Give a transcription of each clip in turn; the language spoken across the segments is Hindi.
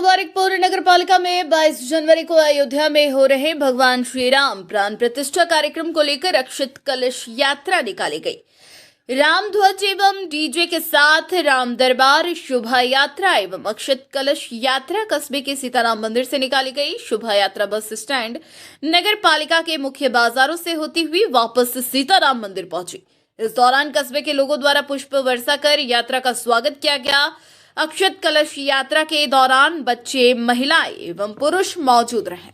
मुबारकपुर नगर पालिका में 22 जनवरी को अयोध्या में हो रहे भगवान श्री राम प्राण प्रतिष्ठा कार्यक्रम को लेकर अक्षत कलश यात्रा निकाली गई। राम ध्वज एवं डीजे के साथ राम दरबार शोभा यात्रा एवं अक्षत कलश यात्रा कस्बे के सीताराम मंदिर से निकाली गई। शोभा यात्रा बस स्टैंड नगर पालिका के मुख्य बाजारों से होती हुई वापस सीताराम मंदिर पहुंची। इस दौरान कस्बे के लोगों द्वारा पुष्प वर्षा कर यात्रा का स्वागत किया गया। अक्षत कलश यात्रा के दौरान बच्चे, महिलाएं एवं पुरुष मौजूद रहे।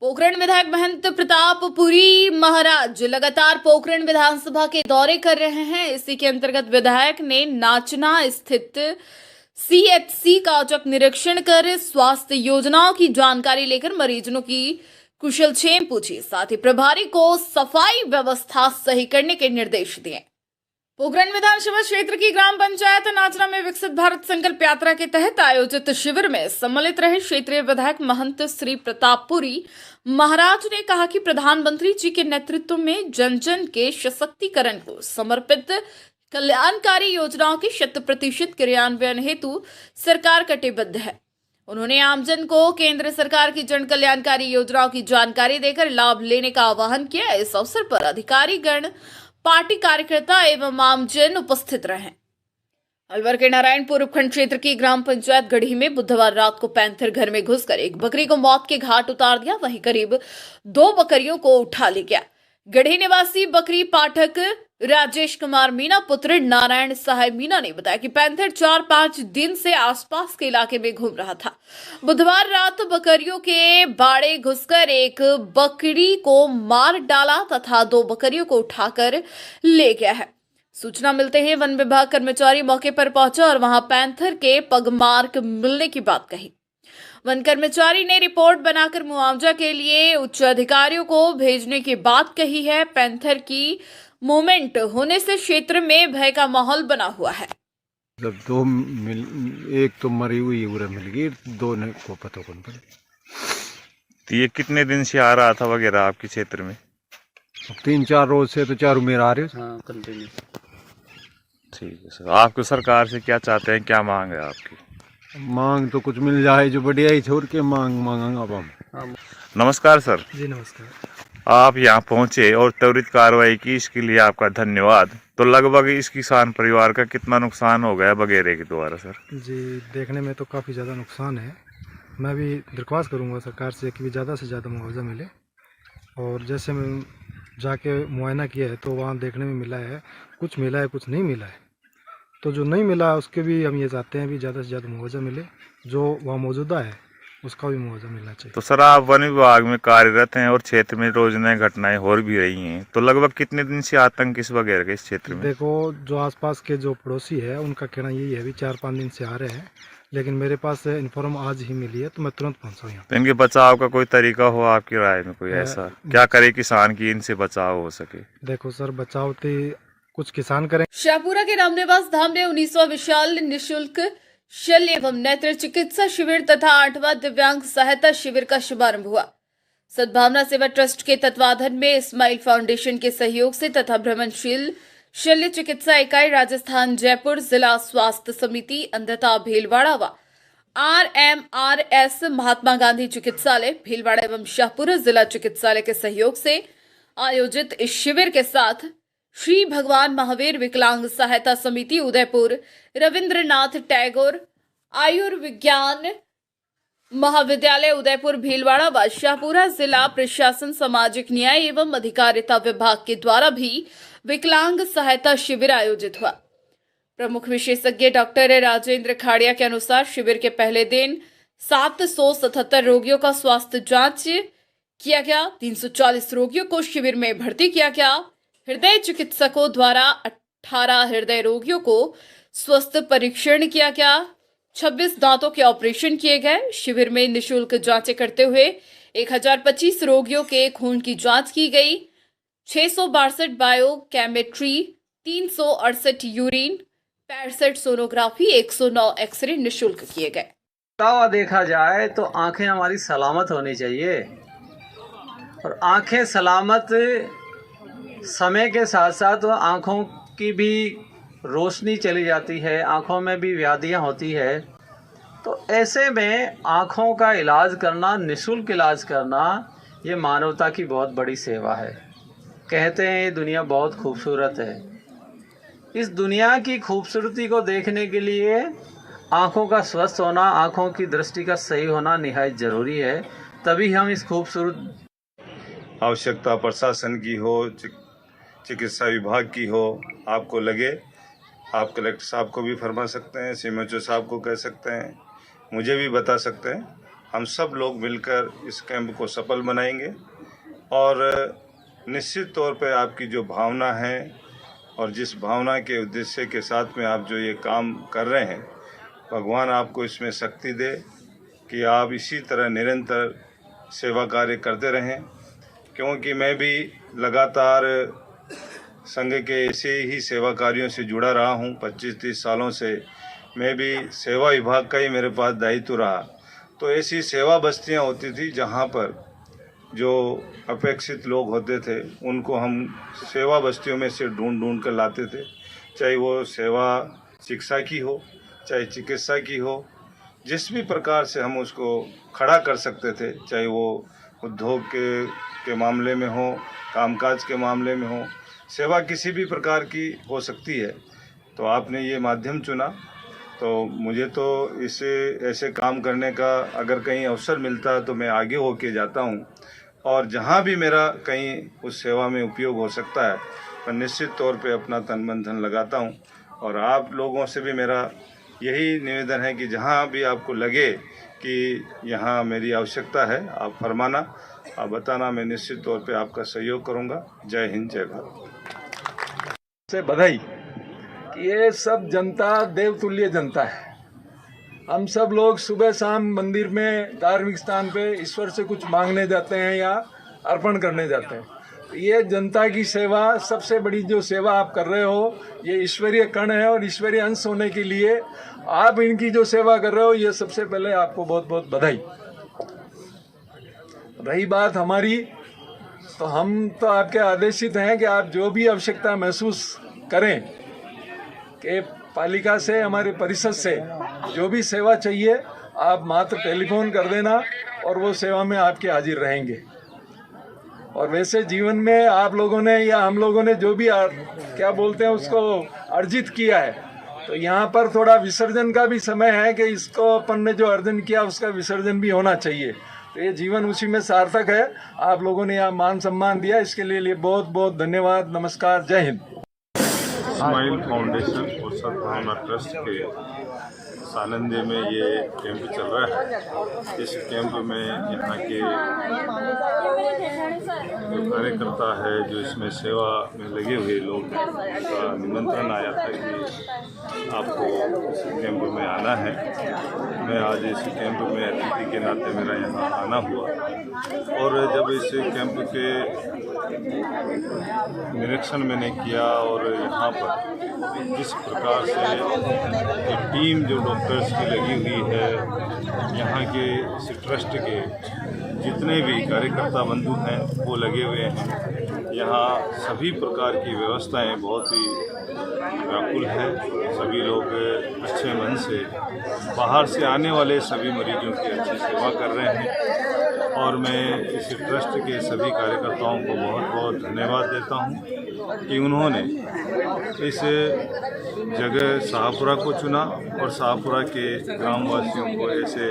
पोखरण विधायक महंत प्रताप पुरी महाराज लगातार पोखरण विधानसभा के दौरे कर रहे हैं। इसी के अंतर्गत विधायक ने नाचना स्थित सीएचसी का औचक निरीक्षण कर स्वास्थ्य योजनाओं की जानकारी लेकर मरीजों की कुशलक्षेम पूछी। साथ ही प्रभारी को सफाई व्यवस्था सही करने के निर्देश दिए। पोखरण विधानसभा क्षेत्र की ग्राम पंचायत नाचना में विकसित भारत संकल्प यात्रा के तहत आयोजित शिविर में सम्मिलित रहे क्षेत्रीय विधायक महंत श्री प्रतापपुरी महाराज ने कहा कि प्रधानमंत्री जी के नेतृत्व में जन जन के सशक्तिकरण को समर्पित कल्याणकारी योजनाओं के 100% क्रियान्वयन हेतु सरकार कटिबद्ध है। उन्होंने आमजन को केंद्र सरकार की जन कल्याणकारी योजनाओं की जानकारी देकर लाभ लेने का आह्वान किया। इस अवसर पर अधिकारी गण, पार्टी कार्यकर्ता एवं आमजन उपस्थित रहे। अलवर के नारायणपुर उपखंड क्षेत्र की ग्राम पंचायत गढ़ी में बुधवार रात को पैंथर घर में घुसकर एक बकरी को मौत के घाट उतार दिया। वहीं करीब 2 बकरियों को उठा ले गया। गढ़ी निवासी बकरी पाठक राजेश कुमार मीना पुत्र नारायण साहेब मीना ने बताया कि पैंथर 4-5 दिन से आसपास के इलाके में घूम रहा था। बुधवार रात बकरियों के बाड़े घुसकर एक बकरी को मार डाला तथा 2 बकरियों को उठाकर ले गया है। सूचना मिलते ही वन विभाग कर्मचारी मौके पर पहुंचा और वहां पैंथर के पगमार्क मिलने की बात कही। वन कर्मचारी ने रिपोर्ट बनाकर मुआवजा के लिए उच्च अधिकारियों को भेजने की बात कही है। पैंथर की मूवमेंट होने से क्षेत्र में भय का माहौल बना हुआ है। एक तो मरी हुई उरे मिल गई, 2 ने को पता कौन पड़े। तो ये कितने दिन से आ रहा था वगैरह आपके क्षेत्र में? 3-4 रोज से तो चारों मेरा आ रहे। हाँ, कंटिन्यू। ठीक है सर, आपको सरकार से क्या चाहते हैं, क्या मांग है आपकी? मांग तो कुछ मिल जाए जो बढ़िया ही, छोड़ के मांगेंगे अब हम। नमस्कार सर। जी नमस्कार। आप यहाँ पहुँचे और त्वरित कार्रवाई की, इसके लिए आपका धन्यवाद। तो लगभग इस किसान परिवार का कितना नुकसान हो गया वगैरह के द्वारा सर? जी देखने में तो काफ़ी ज़्यादा नुकसान है। मैं भी दरख्वास्त करूँगा सरकार से कि ज़्यादा से ज़्यादा मुआवजा मिले। और जैसे मैं जाके मुआयना किया है तो वहाँ देखने में मिला है कुछ मिला है, कुछ नहीं मिला है। तो जो नहीं मिला उसके भी हम ये चाहते हैं भी ज़्यादा से ज़्यादा मुआवजा मिले। जो वहाँ मौजूदा है उसका भी मुआवजा मिलना चाहिए। तो सर आप वन विभाग में कार्यरत हैं और क्षेत्र में रोजाना घटनाएं हो भी रही हैं, तो लगभग कितने दिन से आतंक इस वगैरह के इस क्षेत्र में? देखो, जो आसपास के जो पड़ोसी है उनका कहना यही है भी 4-5 दिन से आ रहे हैं, लेकिन मेरे पास इन्फॉर्म आज ही मिली है तो मैं तुरंत पहुंचा यहाँ। तो इनके बचाव का कोई तरीका हो आपकी राय में? कोई ऐसा क्या करे किसान की इनसे बचाव हो सके? देखो सर, बचाव तो कुछ किसान करें। शाहपुरा के रामनिवास धाम में 19वां विशाल निःशुल्क शल्य एवं नेत्र चिकित्सा शिविर तथा 8वां दिव्यांग सहायता शिविर का शुभारंभ हुआ। सद्भावना सेवा ट्रस्ट के तत्वाधान में इस्माइल फाउंडेशन के सहयोग से तथा भ्रमणशील शल्य चिकित्सा इकाई राजस्थान जयपुर जिला स्वास्थ्य समिति अंधता भीलवाड़ा व RMRS महात्मा गांधी चिकित्सालय भीलवाड़ा एवं शाहपुरा जिला चिकित्सालय के सहयोग से आयोजित इस शिविर के साथ श्री भगवान महावीर विकलांग सहायता समिति उदयपुर, रविंद्रनाथ टैगोर आयुर्विज्ञान महाविद्यालय उदयपुर भीलवाड़ा व शाहपुरा जिला प्रशासन सामाजिक न्याय एवं अधिकारिता विभाग के द्वारा भी विकलांग सहायता शिविर आयोजित हुआ। प्रमुख विशेषज्ञ डॉक्टर राजेंद्र खाड़िया के अनुसार शिविर के पहले दिन 777 रोगियों का स्वास्थ्य जांच किया गया। 340 रोगियों को शिविर में भर्ती किया गया। हृदय चिकित्सकों द्वारा 18 हृदय रोगियों को स्वस्थ परीक्षण किया गया। 26 दांतों के ऑपरेशन किए गए। शिविर में निःशुल्क जांचें करते हुए 1025 रोगियों के खून की जांच की गई। 662 biochemistry, 368 urine, 65 sonography, 109 x ray निःशुल्क किए गए। दावा देखा जाए तो आंखें हमारी सलामत होनी चाहिए, और आंखें सलामत समय के साथ साथ आँखों की भी रोशनी चली जाती है, आँखों में भी व्याधियाँ होती है। तो ऐसे में आँखों का इलाज करना, निःशुल्क इलाज करना, ये मानवता की बहुत बड़ी सेवा है। कहते हैं ये दुनिया बहुत खूबसूरत है। इस दुनिया की खूबसूरती को देखने के लिए आँखों का स्वस्थ होना, आँखों की दृष्टि का सही होना निहायत ज़रूरी है। तभी हम इस खूबसूरत आवश्यकता प्रशासन की हो, चिकित्सा विभाग की हो, आपको लगे, आप कलेक्टर साहब को भी फरमा सकते हैं, सीएमएचओ साहब को कह सकते हैं, मुझे भी बता सकते हैं। हम सब लोग मिलकर इस कैंप को सफल बनाएंगे और निश्चित तौर पे आपकी जो भावना है और जिस भावना के उद्देश्य के साथ में आप जो ये काम कर रहे हैं, भगवान आपको इसमें शक्ति दे कि आप इसी तरह निरंतर सेवा कार्य करते रहें। क्योंकि मैं भी लगातार संघ के ऐसे ही सेवा कार्यों से जुड़ा रहा हूँ। 25-30 सालों से मैं भी सेवा विभाग का ही मेरे पास दायित्व रहा। तो ऐसी सेवा बस्तियाँ होती थी जहाँ पर जो अपेक्षित लोग होते थे उनको हम सेवा बस्तियों में से ढूंढ कर लाते थे, चाहे वो सेवा शिक्षा की हो, चाहे चिकित्सा की हो, जिस भी प्रकार से हम उसको खड़ा कर सकते थे, चाहे वो उद्योग के मामले में हो, कामकाज के मामले में हो, सेवा किसी भी प्रकार की हो सकती है। तो आपने ये माध्यम चुना, तो मुझे तो इसे ऐसे काम करने का अगर कहीं अवसर मिलता है तो मैं आगे होके जाता हूँ और जहाँ भी मेरा कहीं उस सेवा में उपयोग हो सकता है मैं निश्चित तौर पे अपना तन मन धन लगाता हूँ। और आप लोगों से भी मेरा यही निवेदन है कि जहाँ भी आपको लगे कि यहाँ मेरी आवश्यकता है, आप फरमाना, आप बताना, मैं निश्चित तौर पे आपका सहयोग करूँगा। जय हिंद, जय भारत। से बधाई कि ये सब जनता देवतुल्य जनता है। हम सब लोग सुबह शाम मंदिर में, धार्मिक स्थान पे ईश्वर से कुछ मांगने जाते हैं या अर्पण करने जाते हैं। ये जनता की सेवा, सबसे बड़ी जो सेवा आप कर रहे हो, ये ईश्वरीय कण है और ईश्वरीय अंश होने के लिए आप इनकी जो सेवा कर रहे हो, ये सबसे पहले आपको बहुत बहुत बधाई। रही बात हमारी, तो हम तो आपके आदेशित हैं कि आप जो भी आवश्यकता महसूस करें कि पालिका से, हमारे परिषद से जो भी सेवा चाहिए, आप मात्र टेलीफोन कर देना और वो सेवा में आपके हाजिर रहेंगे। और वैसे जीवन में आप लोगों ने या हम लोगों ने जो भी क्या बोलते हैं उसको अर्जित किया है, तो यहाँ पर थोड़ा विसर्जन का भी समय है कि इसको अपन ने जो अर्जन किया उसका विसर्जन भी होना चाहिए। तो ये जीवन उसी में सार्थक है। आप लोगों ने यहाँ मान सम्मान दिया, इसके लिए बहुत बहुत धन्यवाद। नमस्कार, जय हिंद। स्माइल फाउंडेशन और सद्भावना ट्रस्ट के सानंदे में ये कैंप चल रहा है। इस कैंप में यहाँ के जो कार्यकर्ता है, जो इसमें सेवा में लगे हुए लोग हैं, उनका निमंत्रण आया था कि आपको इस कैंप में आना है। मैं आज इस कैंप में अतिथि के नाते मेरा यहाँ आना हुआ और जब इस कैंप के निरीक्षण मैंने किया और यहाँ पर जिस प्रकार से जो टीम जो डॉक्टर्स की लगी हुई है, यहाँ के इस ट्रस्ट के जितने भी कार्यकर्ता बंधु हैं वो लगे हुए हैं। यहाँ सभी प्रकार की व्यवस्थाएं बहुत ही व्याकुल है। सभी लोग अच्छे मन से बाहर से आने वाले सभी मरीजों की अच्छी सेवा कर रहे हैं और मैं इस ट्रस्ट के सभी कार्यकर्ताओं को बहुत बहुत धन्यवाद देता हूं कि उन्होंने इस जगह शाहपुरा को चुना और शाहपुरा के ग्रामवासियों को, ऐसे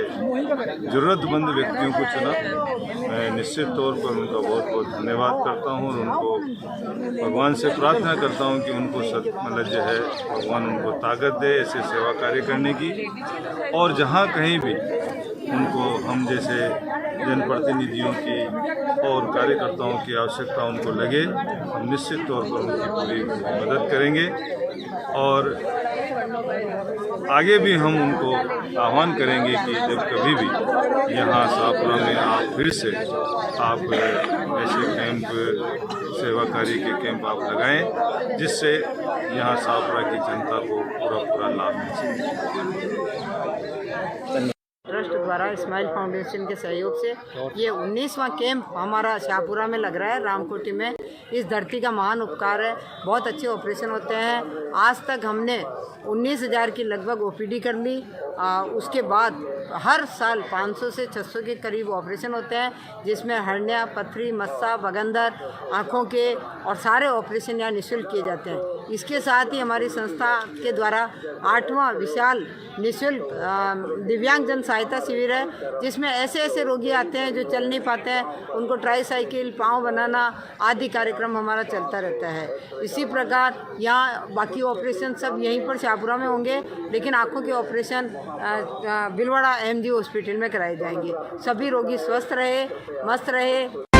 ज़रूरतमंद व्यक्तियों को चुना। मैं निश्चित तौर पर उनका बहुत बहुत धन्यवाद करता हूं और उनको भगवान से प्रार्थना करता हूं कि उनको मतलब जो है भगवान उनको ताकत दे ऐसे सेवा कार्य करने की। और जहां कहीं भी उनको हम जैसे जनप्रतिनिधियों की और कार्यकर्ताओं की आवश्यकता उनको लगे, हम निश्चित तौर पर उनकी पूरी मदद करेंगे और आगे भी हम उनको आह्वान करेंगे कि जब कभी भी यहाँ शाहपुरा में आप फिर से आप ऐसे कैंप, सेवा कार्य के कैंप आप लगाएं, जिससे यहाँ शाहपुरा की जनता को पूरा लाभ मिल सके। द्वारा स्माइल फाउंडेशन के सहयोग से ये 19वां कैंप हमारा शाहपुरा में लग रहा है, रामकोटी में। इस धरती का महान उपकार है, बहुत अच्छे ऑपरेशन होते हैं। आज तक हमने 19,000 की लगभग ओपीडी कर ली। उसके बाद हर साल 500 से 600 के करीब ऑपरेशन होते हैं, जिसमें हर्निया, पथरी, मस्सा, बगंदर, आँखों के और सारे ऑपरेशन यहाँ निःशुल्क किए जाते हैं। इसके साथ ही हमारी संस्था के द्वारा 8वां विशाल निःशुल्क दिव्यांगजन सहायता शिविर है, जिसमें ऐसे ऐसे रोगी आते हैं जो चल नहीं पाते हैं, उनको ट्राईसाइकिल, पाँव बनाना आदि कार्यक्रम हमारा चलता रहता है। इसी प्रकार यहाँ बाकी ऑपरेशन सब यहीं पर शाहपुरा में होंगे, लेकिन आँखों के ऑपरेशन भीलवाड़ा एमजी हॉस्पिटल में कराए जाएंगे। सभी रोगी स्वस्थ रहे, मस्त रहे।